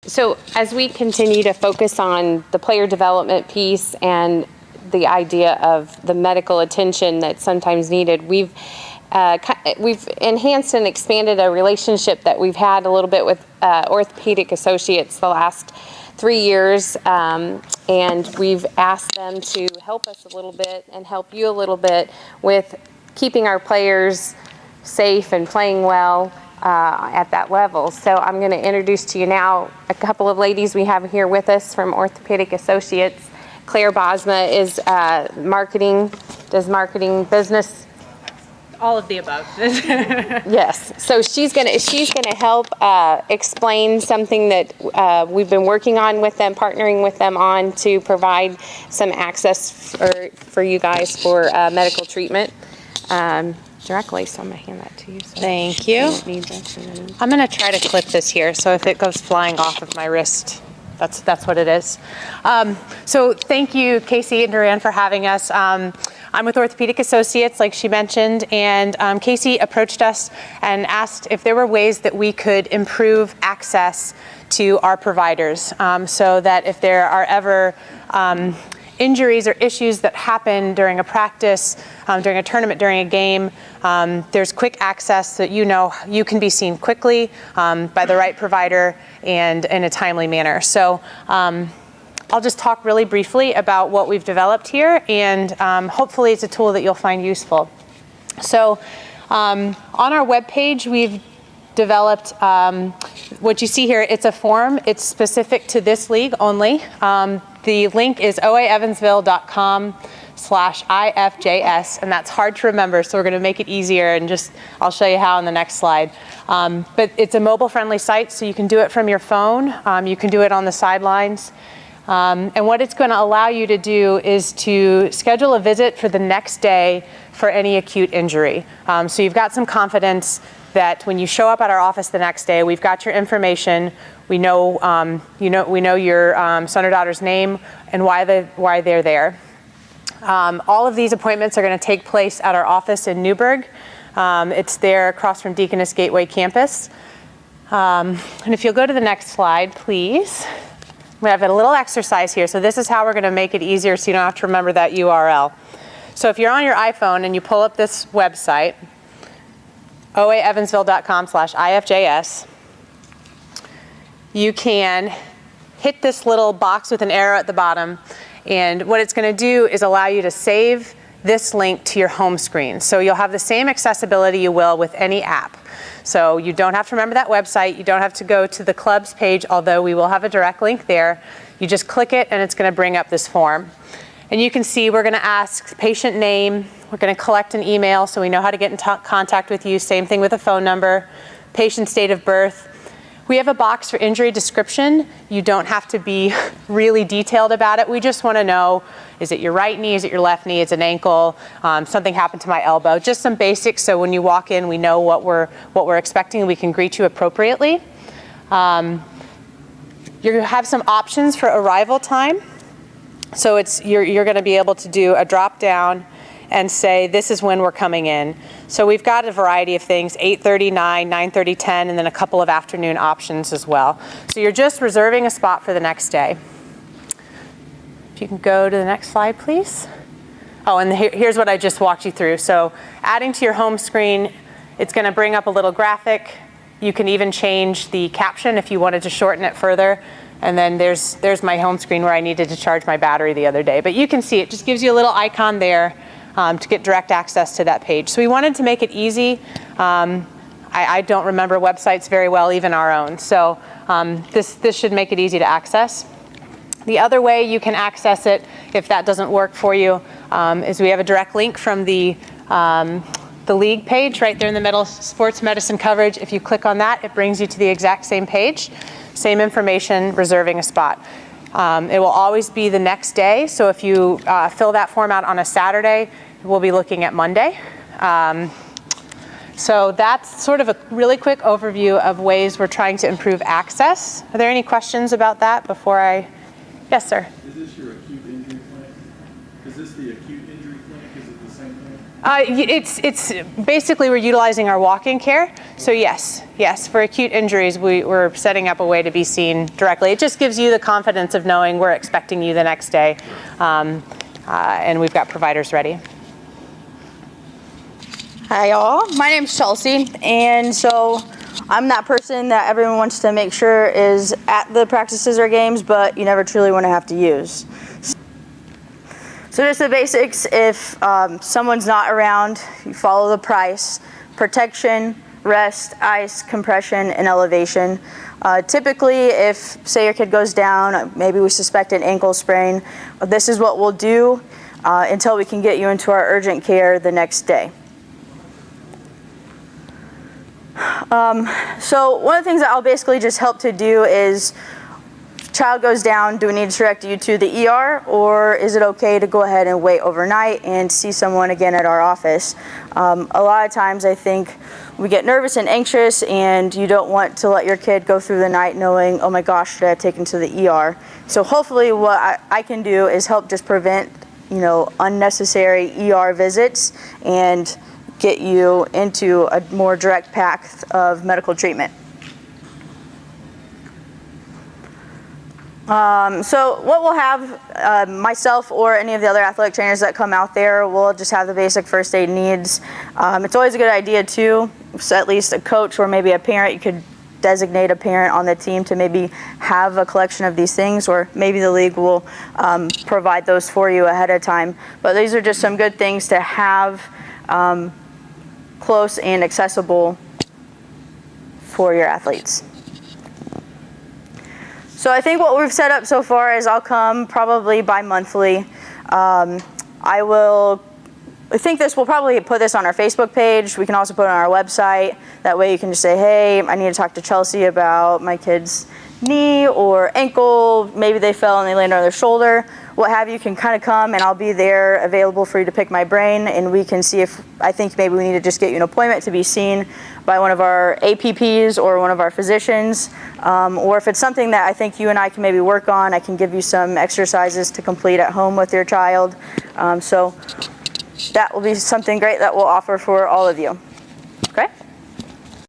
So as we continue to focus on the player development piece and the idea of the medical attention that's sometimes needed, we've enhanced and expanded a relationship that we've had a little bit with Orthopedic Associates the last 3 years, and we've asked them to help us a little bit and help you a little bit with keeping our players safe and playing well at that level. So I'm going to introduce to you now a couple of ladies we have here with us from Orthopedic Associates. Claire Bosma is does marketing, business. All of the above. Yes. So she's gonna help explain something that we've been working on with them, partnering with them on to provide some access for you guys for medical treatment directly. So I'm gonna hand that to you. So Thank you. I'm gonna try to clip this here, so if it goes flying off of my wrist, that's what it is. So thank you, Casey and Duran, for having us. I'm with Orthopedic Associates, like she mentioned, and Casey approached us and asked if there were ways that we could improve access to our providers, so that if there are ever injuries or issues that happen during a practice, during a tournament, during a game, there's quick access that you can be seen quickly by the right provider and in a timely manner. So I'll just talk really briefly about what we've developed here, and hopefully it's a tool that you'll find useful. So on our webpage, we've developed what you see here. It's a form. It's specific to this league only. The link is oaevansville.com/IFJS, and that's hard to remember, so we're going to make it easier, and I'll show you how on the next slide. But it's a mobile-friendly site, so you can do it from your phone. You can do it on the sidelines. And what it's going to allow you to do is to schedule a visit for the next day for any acute injury. So you've got some confidence that when you show up at our office the next day, we've got your information. We know, we know your son or daughter's name and why they're there. All of these appointments are going to take place at our office in Newburgh. It's there across from Deaconess Gateway campus. And if you'll go to the next slide, please. We have a little exercise here. So this is how we're going to make it easier so you don't have to remember that URL. So if you're on your iPhone and you pull up this website, oaevansville.com/IFJS, you can hit this little box with an arrow at the bottom, and what it's going to do is allow you to save this link to your home screen. So you'll have the same accessibility you will with any app. So you don't have to remember that website. You don't have to go to the club's page, although we will have a direct link there. You just click it and it's going to bring up this form. And you can see we're going to ask patient name. We're going to collect an email so we know how to get in contact with you. Same thing with a phone number, patient's date of birth. We have a box for injury description. You don't have to be really detailed about it. We just want to know, is it your right knee? Is it your left knee? Is it an ankle? Something happened to my elbow. Just some basics so when you walk in, we know what we're expecting and we can greet you appropriately. You have some options for arrival time. So you're going to be able to do a drop down and say, this is when we're coming in. So we've got a variety of things, 8:30, 9, 9:30, 10, and then a couple of afternoon options as well. So you're just reserving a spot for the next day. If you can go to the next slide, please. Oh, and here's what I just walked you through. So adding to your home screen, it's going to bring up a little graphic. You can even change the caption if you wanted to shorten it further. And then there's my home screen where I needed to charge my battery the other day. But you can see it just gives you a little icon there to get direct access to that page. So we wanted to make it easy. I don't remember websites very well, even our own. So this should make it easy to access. The other way you can access it, if that doesn't work for you, is we have a direct link from the league page right there in the middle, sports medicine coverage. If you click on that, it brings you to the exact same page. Same information, reserving a spot. It will always be the next day. So if you fill that form out on a Saturday, we'll be looking at Monday. So that's sort of a really quick overview of ways we're trying to improve access. Are there any questions about that before I? Yes, sir. Is this your acute injury clinic? Is this the acute injury clinic? Is it the same thing? It's basically we're utilizing our walk-in care. So yes, for acute injuries, we're setting up a way to be seen directly. It just gives you the confidence of knowing we're expecting you the next day, and we've got providers ready. Hi y'all, my name's Chelsea, and so I'm that person that everyone wants to make sure is at the practices or games, but you never truly want to have to use. So just the basics: if someone's not around, you follow the price: protection, rest, ice, compression, and elevation. Typically, if say your kid goes down, maybe we suspect an ankle sprain, this is what we'll do until we can get you into our urgent care the next day. So one of the things that I'll basically just help to do is, child goes down, do we need to direct you to the ER, or is it okay to go ahead and wait overnight and see someone again at our office? A lot of times I think we get nervous and anxious, and you don't want to let your kid go through the night knowing, oh my gosh, should I take him to the ER? So hopefully what I can do is help just prevent, unnecessary ER visits and get you into a more direct path of medical treatment. So what we'll have, myself or any of the other athletic trainers that come out there, we'll just have the basic first aid needs. It's always a good idea too, so at least a coach or maybe a parent, you could designate a parent on the team to maybe have a collection of these things, or maybe the league will provide those for you ahead of time. But these are just some good things to have close and accessible for your athletes. So I think what we've set up so far is I'll come probably bi-monthly. I think we'll probably put this on our Facebook page. We can also put it on our website. That way you can just say, hey, I need to talk to Chelsea about my kid's knee or ankle. Maybe they fell and they landed on their shoulder. What have you, you can kind of come and I'll be there available for you to pick my brain, and we can see if I think maybe we need to just get you an appointment to be seen by one of our APPs or one of our physicians. Or if it's something that I think you and I can maybe work on, I can give you some exercises to complete at home with your child. So that will be something great that we'll offer for all of you.